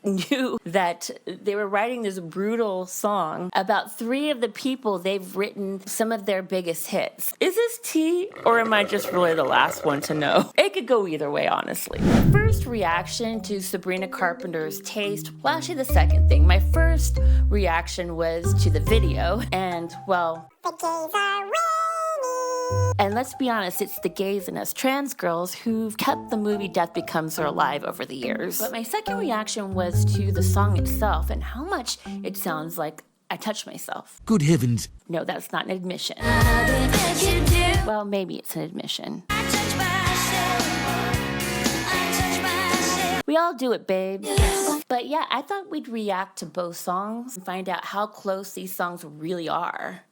knew that they were writing this brutal song about 3 of the people they've written some of their biggest hits. Is this tea, or am I just really the last one to know? It could go either way, honestly. First reaction to Sabrina Carpenter's taste, well, actually the second thing. My first reaction was to the video, and, well, the gays are winning. And let's be honest, it's the gays and us trans girls who've kept the movie Death Becomes Her alive over the years. But my second reaction was to the song itself and how much it sounds like I Touch Myself. Good heavens. No, that's not an admission. Well, maybe it's an admission. We all do it, babe. But yeah, I thought we'd react to both songs and find out how close these songs really are.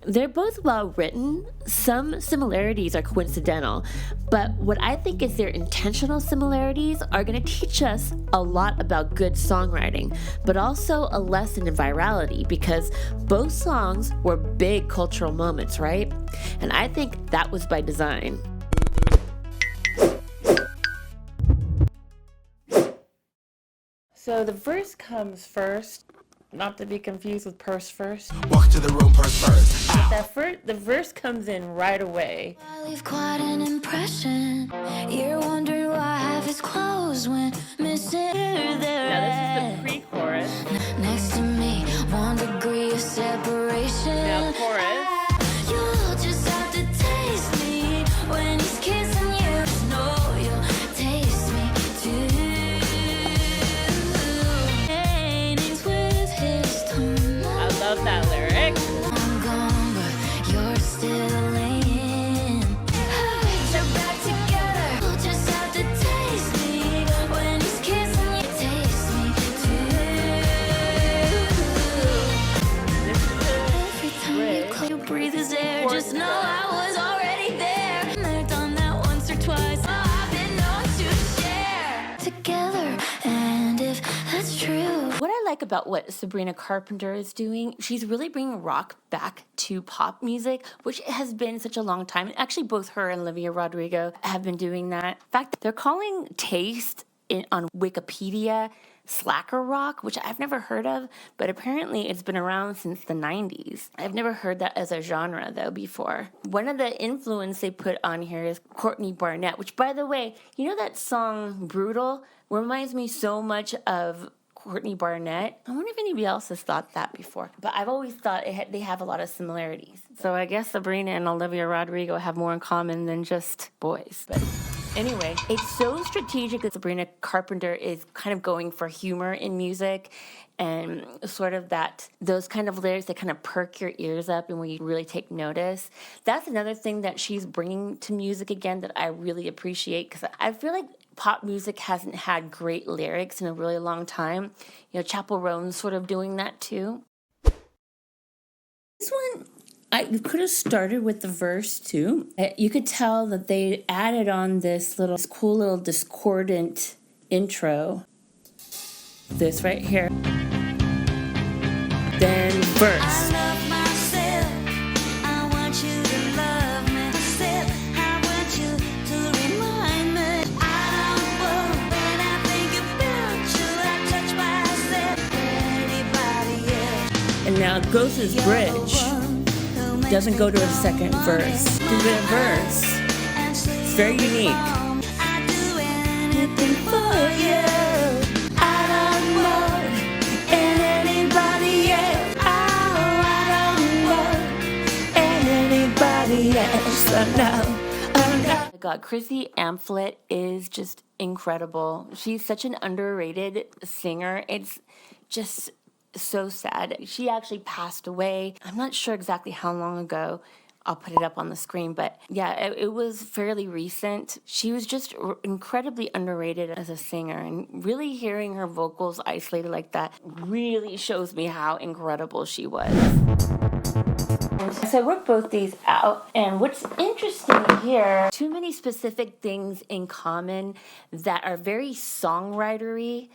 They're both well written. Some similarities are coincidental, but what I think is their intentional similarities are going to teach us a lot about good songwriting, but also a lesson in virality, because both songs were big cultural moments, right? And I think that was by design. So the verse comes first, not to be confused with purse first. Walk to the room, purse first. The verse comes in right away. I leave quite an impression. You're wondering why half his clothes went missing. Now this is the pre-chorus. Next to me, 1 degree of separation. Now chorus. You'll just have to taste me when he's kissing you. Just know you'll taste me too. Paintings with his tongue. I love that lyric. I'm gone, but you're still in. They're back together. You'll just have to taste me when he's kissing you. Taste me too. Every time you breathe his air, just know I was already there. I've done that once or twice. Oh, I've been known to share together, and if that's true. What I like about what Sabrina Carpenter is doing, she's really bringing rock back to pop music, which has been such a long time. Actually, both her and Olivia Rodrigo have been doing that. In fact, they're calling taste on Wikipedia slacker rock, which I've never heard of, but apparently it's been around since the 90s. I've never heard that as a genre, though, before. One of the influence they put on here is Courtney Barnett, which, by the way, you know that song Brutal reminds me so much of Courtney Barnett. I wonder if anybody else has thought that before. But I've always thought they have a lot of similarities. So I guess Sabrina and Olivia Rodrigo have more in common than just boys. But anyway, it's so strategic that Sabrina Carpenter is kind of going for humor in music and sort of those kind of lyrics that kind of perk your ears up and where you really take notice. That's another thing that she's bringing to music again that I really appreciate, because I feel like pop music hasn't had great lyrics in a really long time. You know, Chappell Roan's sort of doing that too. This one, you could have started with the verse too. You could tell that they added on this cool little discordant intro. This right here. Then verse. And now it goes to his bridge. Doesn't go to a second verse. To the verse. It's very unique. Anything for you. I don't want anybody else. I don't want anybody else. Oh no. Oh no. Oh my God, Chrissy Amplett is just incredible. She's such an underrated singer. It's just so sad. She actually passed away. I'm not sure exactly how long ago. I'll put it up on the screen, but yeah, it was fairly recent. She was just incredibly underrated as a singer, and really hearing her vocals isolated like that really shows me how incredible she was. So I worked both these out, and what's interesting here, too many specific things in common that are very songwritery.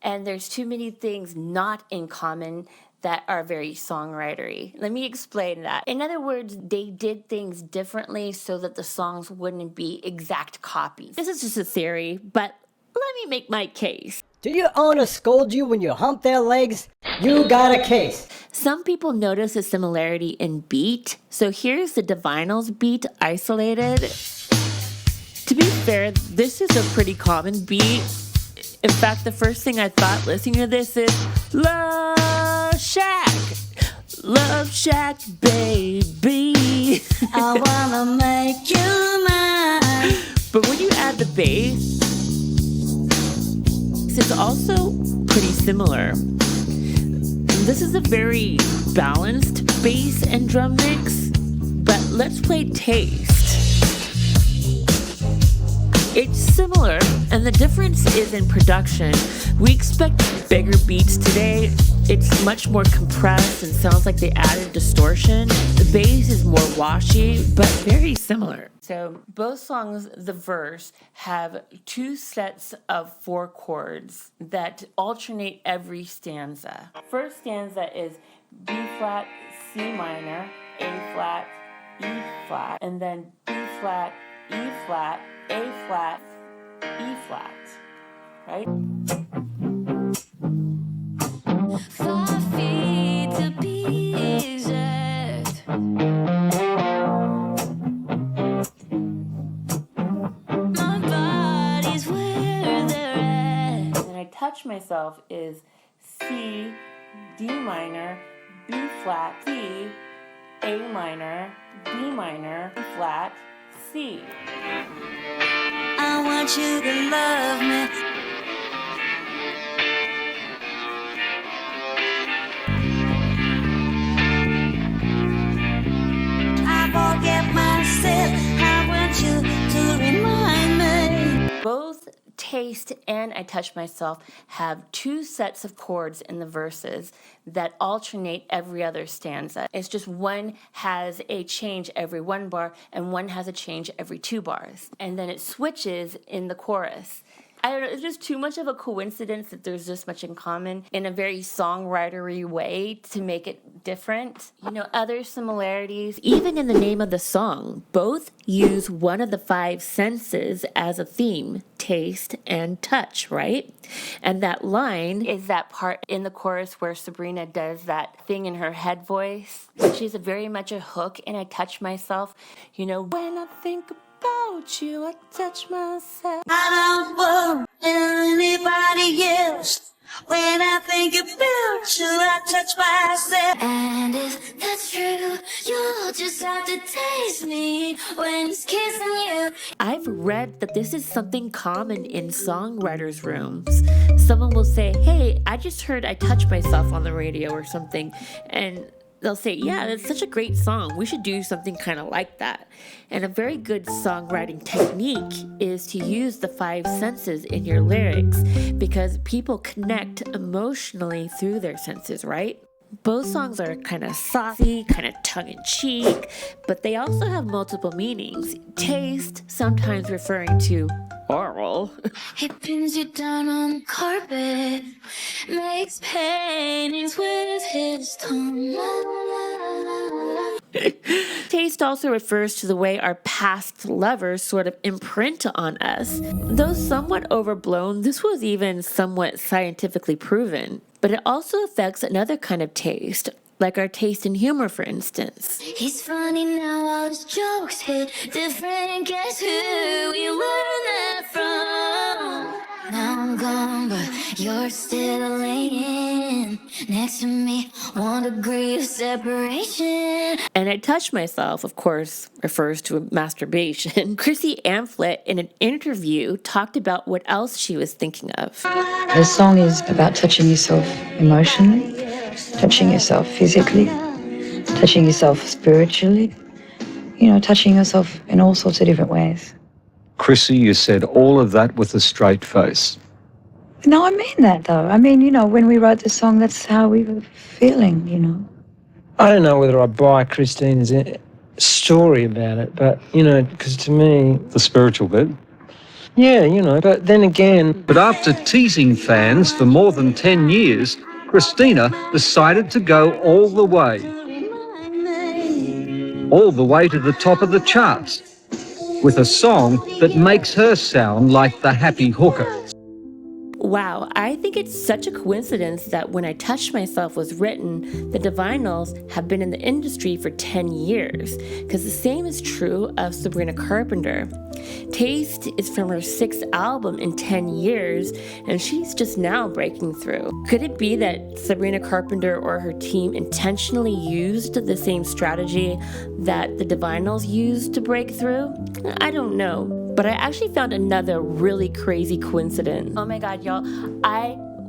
And there's too many things not in common that are very songwritery. Let me explain that. In other words, they did things differently so that the songs wouldn't be exact copies. This is just a theory, but let me make my case. Do your owner scold you when you hump their legs? You got a case. Some people notice a similarity in beat, so here's the Divinyls beat isolated. To be fair, this is a pretty common beat. In fact, the first thing I thought listening to this is Love Shack, Love Shack, baby. I wanna make you mine. But when you add the bass, it's also pretty similar. This is a very balanced bass and drum mix, but let's play Taste. It's similar, and the difference is in production. We expect bigger beats today. It's much more compressed and sounds like they added distortion. The bass is more washy, but very similar. So both songs, the verse, have 2 sets of 4 chords that alternate every stanza. First stanza is B flat, C minor, A flat, E flat, and then B flat, E flat, A flat, E flat, right? 5 feet to be exact. My body's where they're at. And I Touch Myself is C, D minor, B flat, C, A minor, B minor, E flat, C. I want you to love me. I forget myself. I want you to remind me. Both Taste and I Touch Myself have 2 sets of chords in the verses that alternate every other stanza. It's just one has a change every 1 bar and one has a change every 2 bars. And then it switches in the chorus. I don't know, it's just too much of a coincidence that there's this much in common in a very songwritery way to make it different. You know, other similarities, even in the name of the song, both use one of the 5 senses as a theme, taste and touch, right? And that line is that part in the chorus where Sabrina does that thing in her head voice, which is very much a hook, and I touch myself, you know, when I think about you, I touch myself. I don't want anybody else. When I think about you, I touch myself. And if that's true, you'll just have to taste me when he's kissing you. I've read that this is something common in songwriters' rooms. Someone will say, hey, I just heard I Touch Myself on the radio or something, and they'll say, yeah, that's such a great song. We should do something kind of like that. And a very good songwriting technique is to use the 5 senses in your lyrics because people connect emotionally through their senses, right? Both songs are kind of saucy, kind of tongue-in-cheek, but they also have multiple meanings. Taste, sometimes referring to oral. He pins you down on the carpet, makes paintings with his tongue. Taste also refers to the way our past lovers sort of imprint on us. Though somewhat overblown, this was even somewhat scientifically proven. But it also affects another kind of taste, like our taste in humor, for instance. He's funny now, all his jokes hit different. Guess who you learned that from? Now I'm gone, but you're still laying next to me, 1 degree of separation. And I Touch Myself, of course, refers to masturbation. Chrissy Amplett, in an interview, talked about what else she was thinking of. The song is about touching yourself emotionally, touching yourself physically, touching yourself spiritually, you know, touching yourself in all sorts of different ways. Chrissy, you said all of that with a straight face. No, I mean that, though. I mean, you know, when we wrote the song, that's how we were feeling, you know. I don't know whether I buy Christina's story about it, but, you know, because to me... The spiritual bit? Yeah, you know, but then again... But after teasing fans for more than 10 years, Christina decided to go all the way to the top of the charts, with a song that makes her sound like the happy hooker. Wow, I think it's such a coincidence that When I Touched Myself was written, the Divinyls have been in the industry for 10 years, because the same is true of Sabrina Carpenter. Taste is from her 6th album in 10 years, and she's just now breaking through. Could it be that Sabrina Carpenter or her team intentionally used the same strategy that the Divinyls used to break through? I don't know. But I actually found another really crazy coincidence. Oh my God, y'all.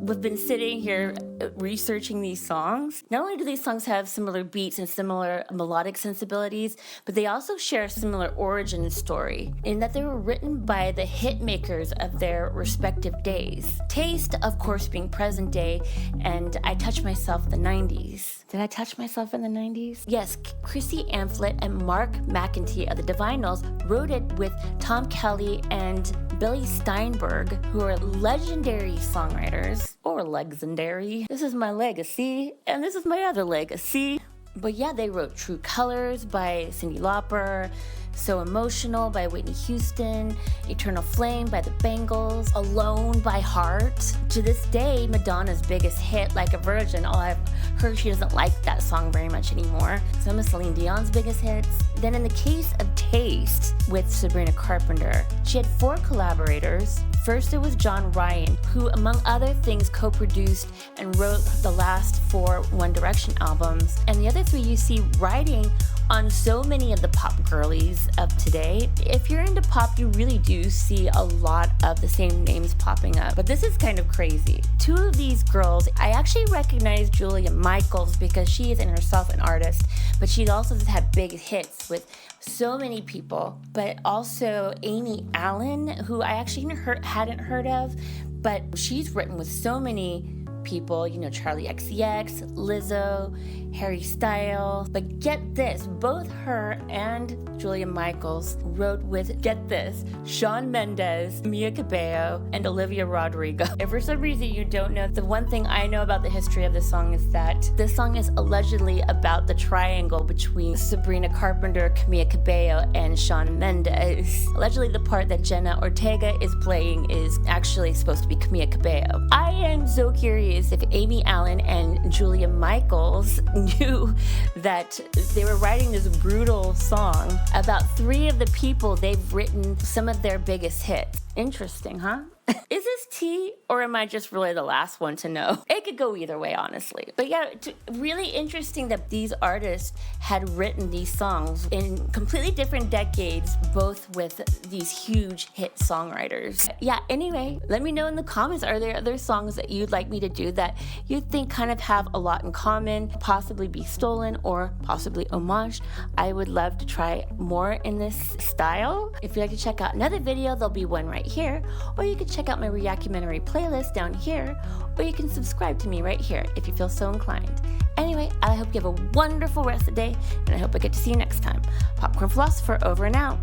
We've been sitting here researching these songs. Not only do these songs have similar beats and similar melodic sensibilities, but they also share a similar origin story in that they were written by the hit makers of their respective days. Taste, of course, being present day, and I Touched Myself in the 90s. Did I touch myself in the 90s? Yes, Chrissy Amplett and McEntee of the Divinyls wrote it with Tom Kelly and Billy Steinberg, who are legendary songwriters, or legendary. This is my legacy, and this is my other legacy. But yeah, they wrote True Colors by Cyndi Lauper, So Emotional by Whitney Houston, Eternal Flame by the Bangles, Alone by Heart. To this day, Madonna's biggest hit, Like a Virgin, all I've heard, she doesn't like that song very much anymore. Some of Celine Dion's biggest hits. Then in the case of Taste with Sabrina Carpenter, she had 4 collaborators. First, it was John Ryan, who, among other things, co-produced and wrote the last 4 One Direction albums. And the other 3 you see writing on so many of the pop girlies of today. If you're into pop, you really do see a lot of the same names popping up. But this is kind of crazy. 2 of these girls, I actually recognize Julia Michaels because she is in herself an artist, but she also has had big hits with so many people. But also Amy Allan, who I actually hadn't heard of, but she's written with so many people, you know, Charlie XCX, Lizzo, Harry Styles. But get this, both her and Julia Michaels wrote with, get this, Shawn Mendes, Camilla Cabello, and Olivia Rodrigo. If for some reason you don't know, the one thing I know about the history of this song is that this song is allegedly about the triangle between Sabrina Carpenter, Camilla Cabello, and Shawn Mendes. Allegedly, the part that Jenna Ortega is playing is actually supposed to be Camilla Cabello. I am so curious if Amy Allan and Julia Michaels knew that they were writing this brutal song about 3 of the people they've written some of their biggest hits. Interesting, huh? Is this tea, or am I just really the last one to know? It could go either way, honestly. But yeah, really interesting that these artists had written these songs in completely different decades, both with these huge hit songwriters. Yeah, anyway, let me know in the comments, are there other songs that you'd like me to do that you think kind of have a lot in common, possibly be stolen, or possibly homage? I would love to try more in this style. If you'd like to check out another video, there'll be one right here, or you could check out my Reacumentary playlist down here, or you can subscribe to me right here if you feel so inclined. Anyway, I hope you have a wonderful rest of the day, and I hope I get to see you next time. Popcorn Philosopher over and out.